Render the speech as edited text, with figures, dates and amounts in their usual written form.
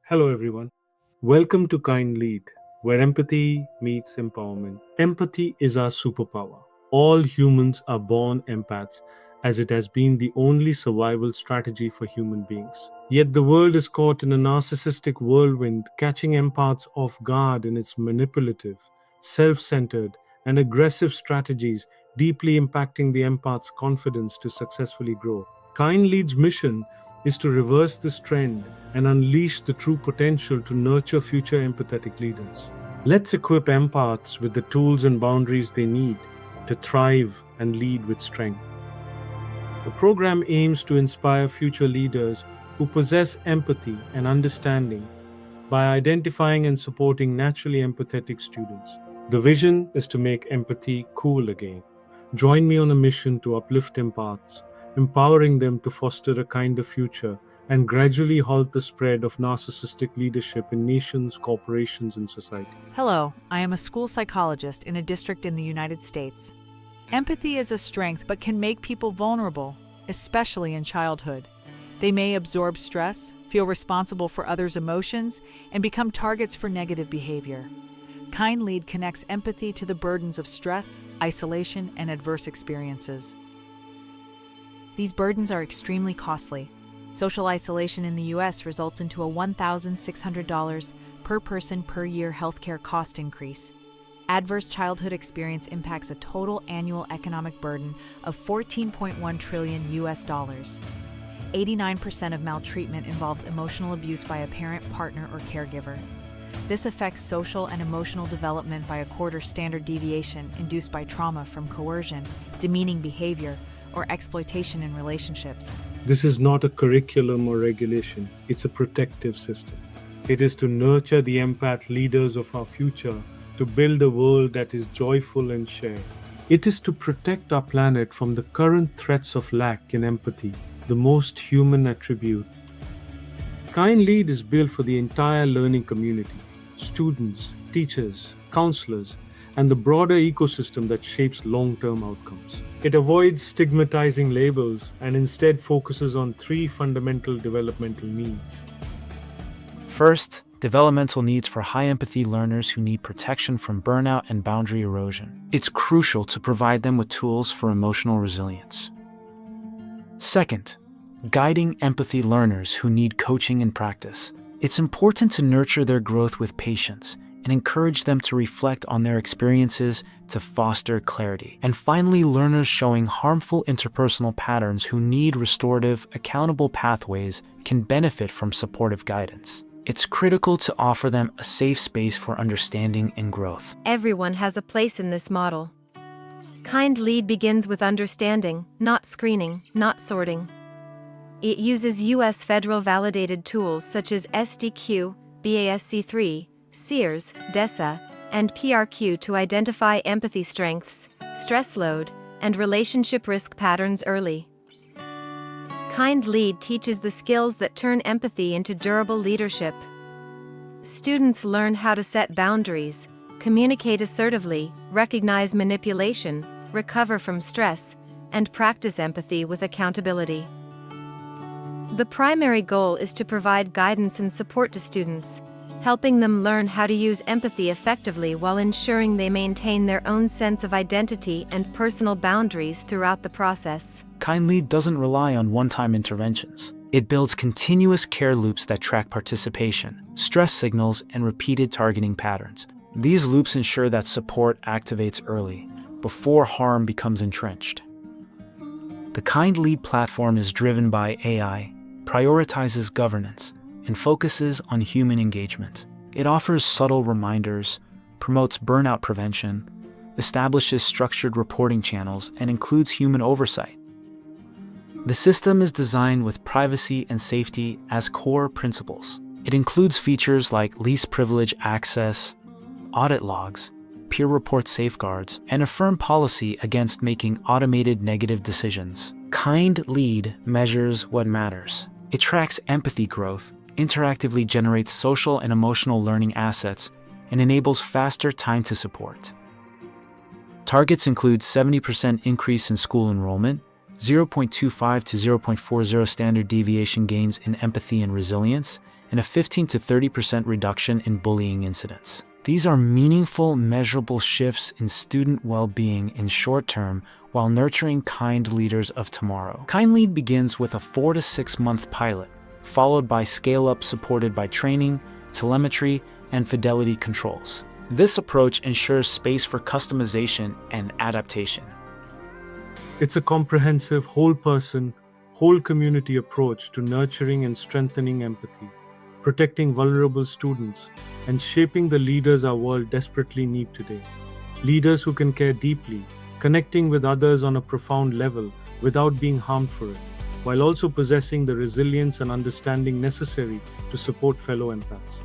Hello, everyone. Welcome to KindLead, where empathy meets empowerment. Empathy is our superpower. All humans are born empaths, as it has been the only survival strategy for human beings. Yet the world is caught in a narcissistic whirlwind, catching empaths off guard in its manipulative, self centered, and aggressive strategies, deeply impacting the empath's confidence to successfully grow. KindLead's mission is to reverse this trend and unleash the true potential to nurture future empathetic leaders. Let's equip empaths with the tools and boundaries they need to thrive and lead with strength. The program aims to inspire future leaders who possess empathy and understanding by identifying and supporting naturally empathetic students. The vision is to make empathy cool again. Join me on a mission to uplift empaths, empowering them to foster a kinder future and gradually halt the spread of narcissistic leadership in nations, corporations, and society. Hello, I am a school psychologist in a district in the United States. Empathy is a strength but can make people vulnerable, especially in childhood. They may absorb stress, feel responsible for others' emotions, and become targets for negative behavior. KindLead connects empathy to the burdens of stress, isolation, and adverse experiences. These burdens are extremely costly. Social isolation in the U.S. results into a $1,600 per person per year healthcare cost increase. Adverse childhood experience impacts a total annual economic burden of $14.1 trillion US dollars. 89% of maltreatment involves emotional abuse by a parent, partner, or caregiver. This affects social and emotional development by a quarter standard deviation induced by trauma from coercion, demeaning behavior, or exploitation in relationships. This is not a curriculum or regulation, it's a protective system. It is to nurture the empath leaders of our future, to build a world that is joyful and shared. It is to protect our planet from the current threats of lack in empathy, the most human attribute. KindLead is built for the entire learning community, students, teachers, counselors, and the broader ecosystem that shapes long-term outcomes. It avoids stigmatizing labels and instead focuses on three fundamental developmental needs. First, developmental needs for high empathy learners who need protection from burnout and boundary erosion. It's crucial to provide them with tools for emotional resilience. Second, guiding empathy learners who need coaching and practice. It's important to nurture their growth with patience and encourage them to reflect on their experiences to foster clarity. And finally, learners showing harmful interpersonal patterns who need restorative, accountable pathways can benefit from supportive guidance. It's critical to offer them a safe space for understanding and growth. Everyone has a place in this model. KindLead begins with understanding, not screening, not sorting. It uses U.S. federal validated tools such as SDQ, BASC3, SEERS, DESA, and PRQ to identify empathy strengths, stress load, and relationship risk patterns early. KindLead teaches the skills that turn empathy into durable leadership. Students learn how to set boundaries, communicate assertively, recognize manipulation, recover from stress, and practice empathy with accountability. The primary goal is to provide guidance and support to students, helping them learn how to use empathy effectively while ensuring they maintain their own sense of identity and personal boundaries throughout the process. KindLead doesn't rely on one-time interventions. It builds continuous care loops that track participation, stress signals, and repeated targeting patterns. These loops ensure that support activates early, before harm becomes entrenched. The KindLead platform is driven by AI, prioritizes governance, and focuses on human engagement. It offers subtle reminders, promotes burnout prevention, establishes structured reporting channels, and includes human oversight. The system is designed with privacy and safety as core principles. It includes features like least privilege access, audit logs, peer report safeguards, and a firm policy against making automated negative decisions. KindLead measures what matters. It tracks empathy growth, interactively generates social and emotional learning assets, and enables faster time to support. Targets include 70% increase in school enrollment, 0.25 to 0.40 standard deviation gains in empathy and resilience, and a 15 to 30% reduction in bullying incidents. These are meaningful, measurable shifts in student well-being in short term while nurturing kind leaders of tomorrow. KindLead begins with a 4 to 6 month pilot, followed by scale-up supported by training, telemetry, and fidelity controls. This approach ensures space for customization and adaptation. It's a comprehensive, whole person, whole community approach to nurturing and strengthening empathy, protecting vulnerable students, and shaping the leaders our world desperately needs today. Leaders who can care deeply, connecting with others on a profound level without being harmed for it, while also possessing the resilience and understanding necessary to support fellow empaths.